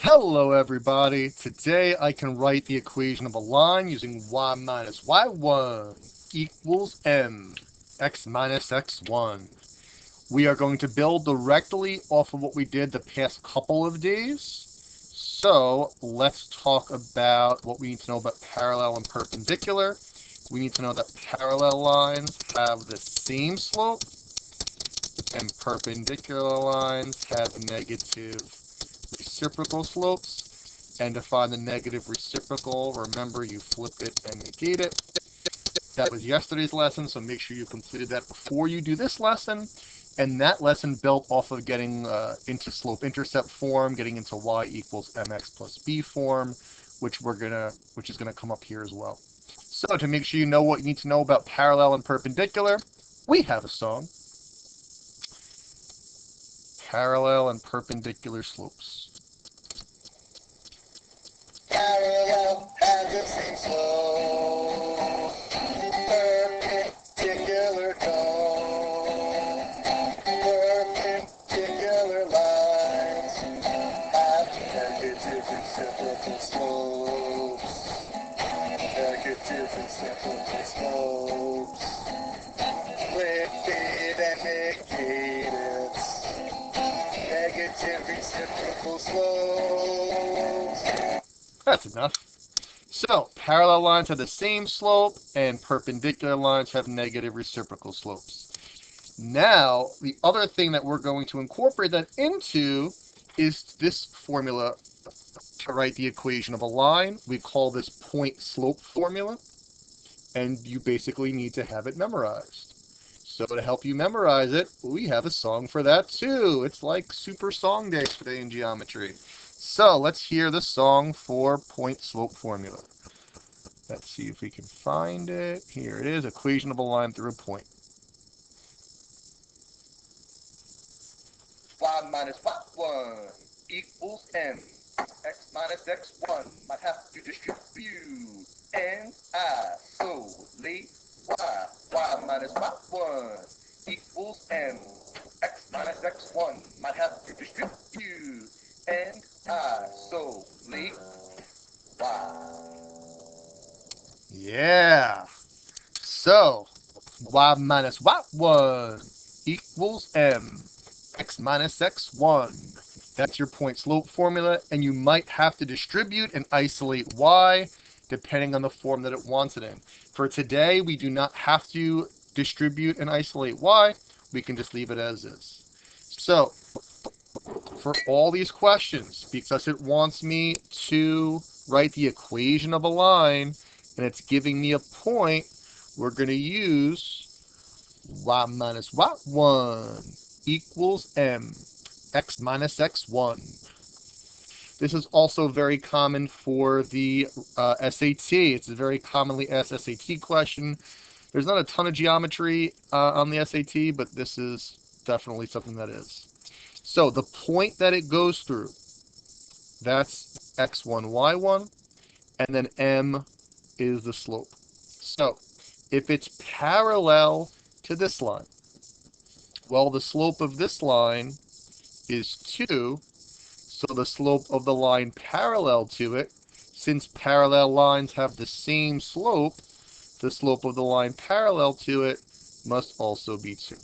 Hello everybody. Today I can write the equation of a line using y minus y1 equals x minus x1. We are going to build directly off of what we did the past couple of days. So let's talk about what we need to know about parallel and perpendicular. We need to know that parallel lines have the same slope and perpendicular lines have negative reciprocal slopes. And to find the negative reciprocal, remember you flip it and negate it. That was yesterday's lesson, so make sure you completed that before you do this lesson. And that lesson built off of getting into slope-intercept form, getting into y equals mx plus b form, which is gonna come up here as well. So to make sure you know what you need to know about parallel and perpendicular, we have a song. Parallel and perpendicular slopes. Parallel has the same slope, perpendicular tone. Perpendicular lines have negative reciprocal slopes. Negative reciprocal slopes. Flip it and negate it. Negative reciprocal slopes. That's enough. So, parallel lines have the same slope, and perpendicular lines have negative reciprocal slopes. Now, the other thing that we're going to incorporate that into is this formula to write the equation of a line. We call this point slope formula, and you basically need to have it memorized. So to help you memorize it, we have a song for that too. It's like super song day today in geometry. So let's hear the song for point slope formula. Let's see if we can find it. Here it is, equation of a line through a point. Y minus y1 equals m. X minus x1 might have to distribute n isolate y. Y minus y1 equals m. X minus x1 might have to distribute n isolate y. Yeah. So y minus y1 equals m. X minus x1. That's your point slope formula, and you might have to distribute and isolate y depending on the form that it wants it in. For today, we do not have to distribute and isolate y. We can just leave it as is. So, for all these questions, because it wants me to write the equation of a line, and it's giving me a point, we're going to use y minus y1 equals m. X minus x1. This is also very common for the SAT. It's a very commonly asked SAT question. There's not a ton of geometry on the SAT, but this is definitely something that is. So the point that it goes through, that's x1, y1, and then m is the slope. So if it's parallel to this line, well, the slope of this line is 2, so the slope of the line parallel to it, since parallel lines have the same slope, the slope of the line parallel to it must also be 2.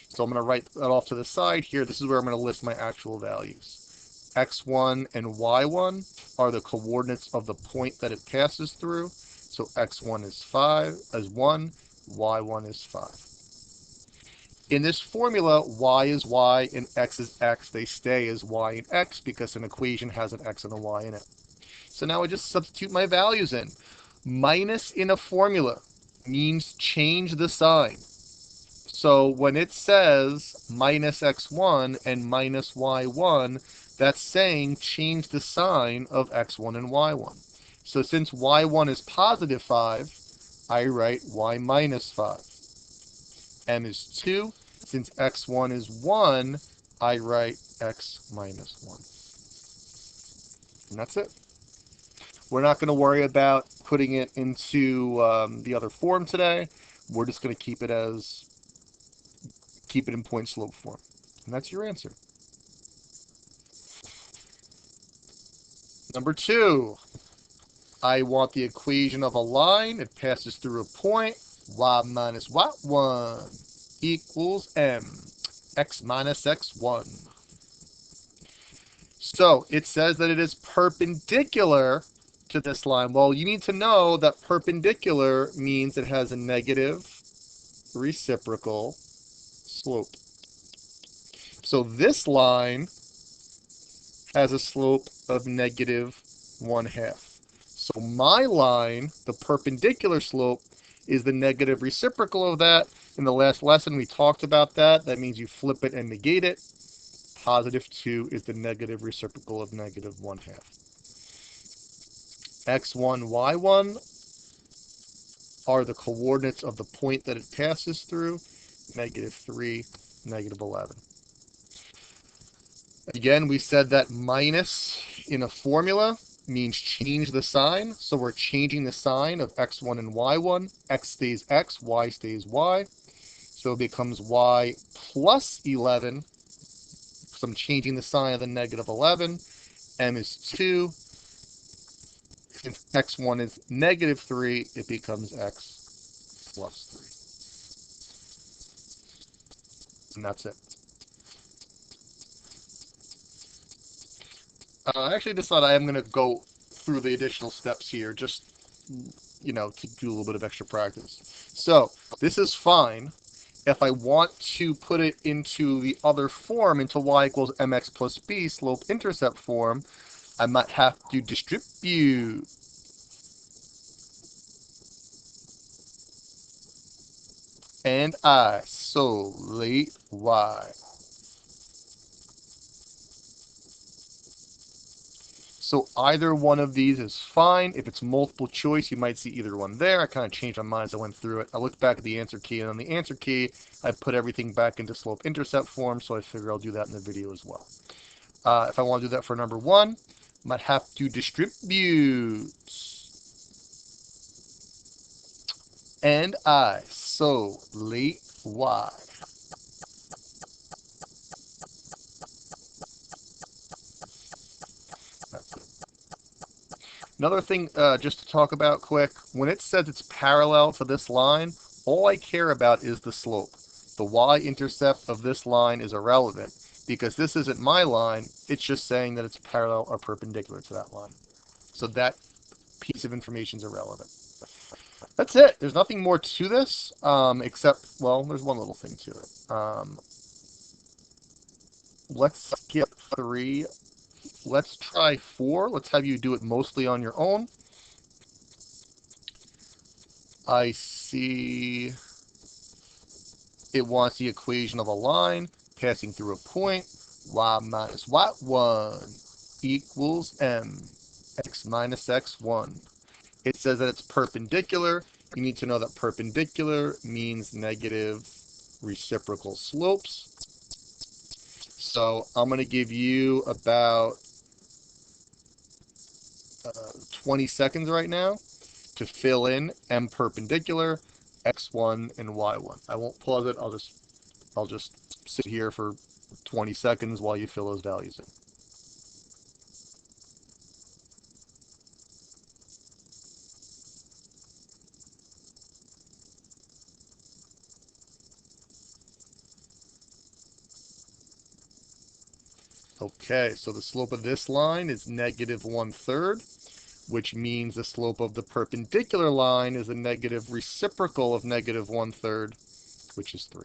So I'm going to write that off to the side here. This is where I'm going to list my actual values. X1 and Y1 are the coordinates of the point that it passes through. So X1 is 5 as 1, Y1 is 5. In this formula, y is y and x is x. They stay as y and x because an equation has an x and a y in it. So now I just substitute my values in. Minus in a formula means change the sign. So when it says minus x1 and minus y1, that's saying change the sign of x1 and y1. So since y1 is positive 5, I write y minus 5. M is 2. Since x1 is 1, I write x minus 1. And that's it. We're not going to worry about putting it into the other form today. We're just going to keep it in point slope form. And that's your answer. Number 2, I want the equation of a line. It passes through a point. Y minus y1 equals mx minus x1. So it says that it is perpendicular to this line. Well, you need to know that perpendicular means it has a negative reciprocal slope. So this line has a slope of negative 1/2. So my line, the perpendicular slope, is the negative reciprocal of that. In the last lesson, we talked about that. That means you flip it and negate it. Positive 2 is the negative reciprocal of negative 1/2. x1, y1 are the coordinates of the point that it passes through. Negative 3, negative 11. Again, we said that minus in a formula means change the sign. So we're changing the sign of x1 and y1. X stays x, y stays y. So it becomes y plus 11. So I'm changing the sign of the negative 11. M is 2. Since x1 is negative 3, it becomes x plus 3. And that's it. I actually decided I am going to go through the additional steps here, just, to do a little bit of extra practice. So this is fine. If I want to put it into the other form, into y equals mx plus b, slope-intercept form, I might have to distribute. And isolate y. So either one of these is fine. If it's multiple choice, you might see either one there. I kind of changed my mind as I went through it. I looked back at the answer key, and on the answer key, I put everything back into slope-intercept form, so I figure I'll do that in the video as well. If I want to do that for number 1, I might have to distribute. And isolate y. That's it. Another thing just to talk about quick, when it says it's parallel to this line, all I care about is the slope. The y-intercept of this line is irrelevant because this isn't my line, it's just saying that it's parallel or perpendicular to that line. So that piece of information is irrelevant. That's it. There's nothing more to this, except, well, there's one little thing to it. Let's skip 3. Let's try 4. Let's have you do it mostly on your own. I see it wants the equation of a line passing through a point. Y minus y1 equals mx minus x1. It says that it's perpendicular. You need to know that perpendicular means negative reciprocal slopes. So I'm going to give you about 20 seconds right now to fill in m perpendicular, x1 and y1. I won't pause it. I'll just sit here for 20 seconds while you fill those values in. Okay, so the slope of this line is negative 1/3, which means the slope of the perpendicular line is a negative reciprocal of negative 1/3, which is 3.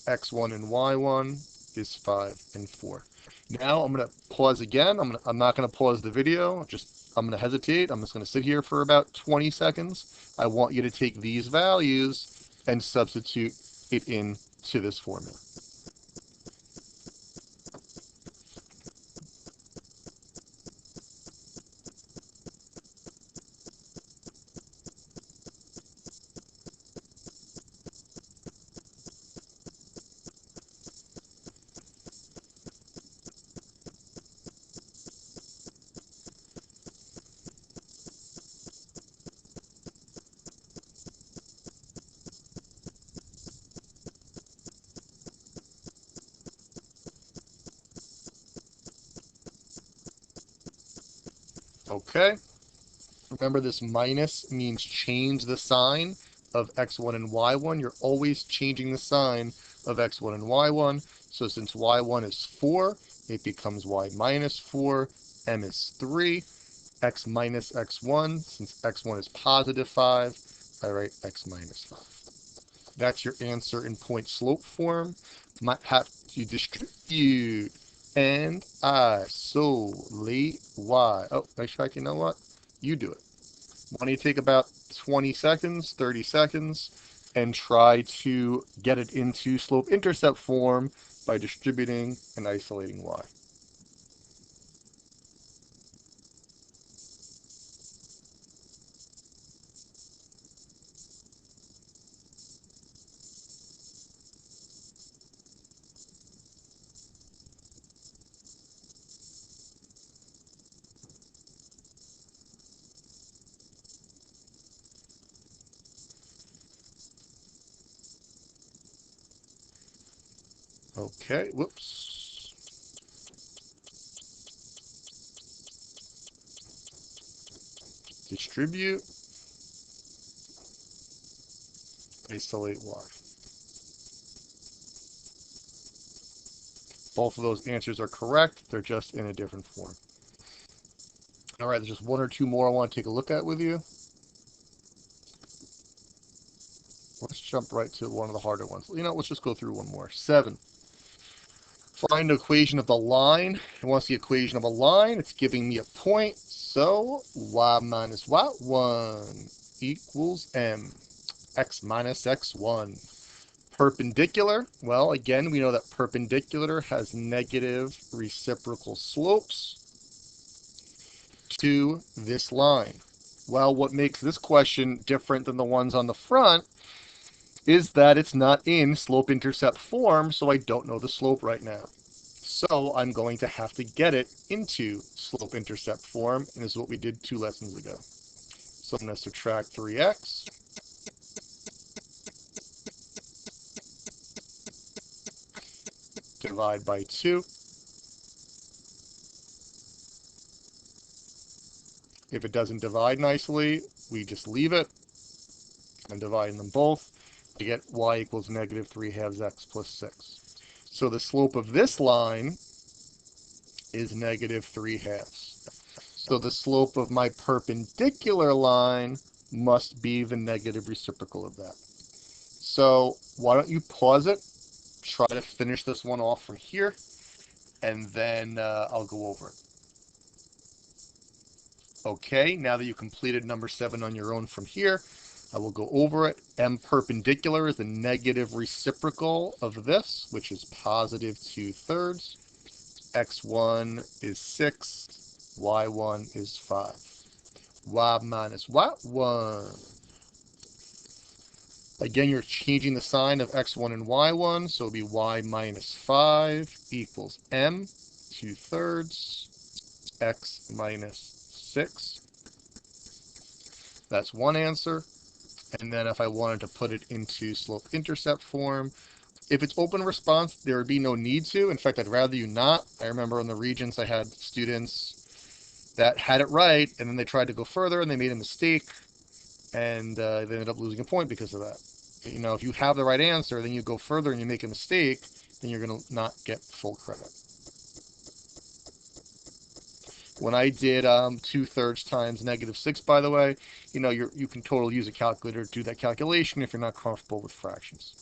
X1 and Y1 is 5 and 4. Now I'm going to pause again. I'm not going to pause the video. I'm going to hesitate. I'm just going to sit here for about 20 seconds. I want you to take these values and substitute it into this formula. Okay. Remember, this minus means change the sign of x1 and y1. You're always changing the sign of x1 and y1. So since y1 is 4, it becomes y minus 4. M is 3. X minus x1. Since x1 is positive 5, I write x minus 5. That's your answer in point slope form. Might have to distribute. And I isolate y. Oh, nice fact, you know what? You do it. Why don't you take about 20 seconds, 30 seconds, and try to get it into slope-intercept form by distributing and isolating y. Okay, whoops. Distribute, isolate y. Both of those answers are correct. They're just in a different form. All right, there's just one or two more I want to take a look at with you. Let's jump right to one of the harder ones. Let's just go through one more. 7. Find the equation of the line. It wants the equation of a line. It's giving me a point. So y minus y1 equals m. X minus x1. Perpendicular. Well, again, we know that perpendicular has negative reciprocal slopes to this line. Well, what makes this question different than the ones on the front is that it's not in slope-intercept form, so I don't know the slope right now. So I'm going to have to get it into slope-intercept form, and this is what we did 2 lessons ago. So I'm going to subtract 3x, divide by 2. If it doesn't divide nicely, we just leave it. I'm dividing them both to get y equals negative 3 halves x plus 6. So the slope of this line is negative 3 halves. So the slope of my perpendicular line must be the negative reciprocal of that. So why don't you pause it, try to finish this one off from here, and then I'll go over it. Okay, now that you completed number 7 on your own from here, I will go over it. M perpendicular is the negative reciprocal of this, which is positive 2/3. X1 is 6, Y1 is 5. Y minus Y1. Again, you're changing the sign of X1 and Y1, so it'll be Y minus 5 equals M, 2/3, X minus 6. That's one answer. And then if I wanted to put it into slope-intercept form, if it's open response, there would be no need to. In fact, I'd rather you not. I remember in the Regents, I had students that had it right, and then they tried to go further, and they made a mistake, and they ended up losing a point because of that. If you have the right answer, then you go further and you make a mistake, then you're going to not get full credit. When I did 2/3 times negative 6, by the way, you can totally use a calculator to do that calculation if you're not comfortable with fractions.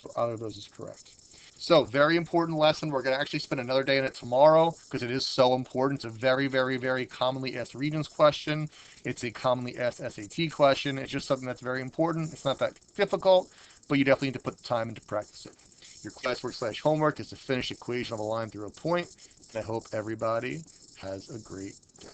So either of those is correct. So very important lesson. We're going to actually spend another day on it tomorrow because it is so important. It's a very, very, very commonly asked Regents question. It's a commonly asked SAT question. It's just something that's very important. It's not that difficult, but you definitely need to put the time into practice it. Your classwork/homework is to finish equation of a line through a point. And I hope everybody has a great day.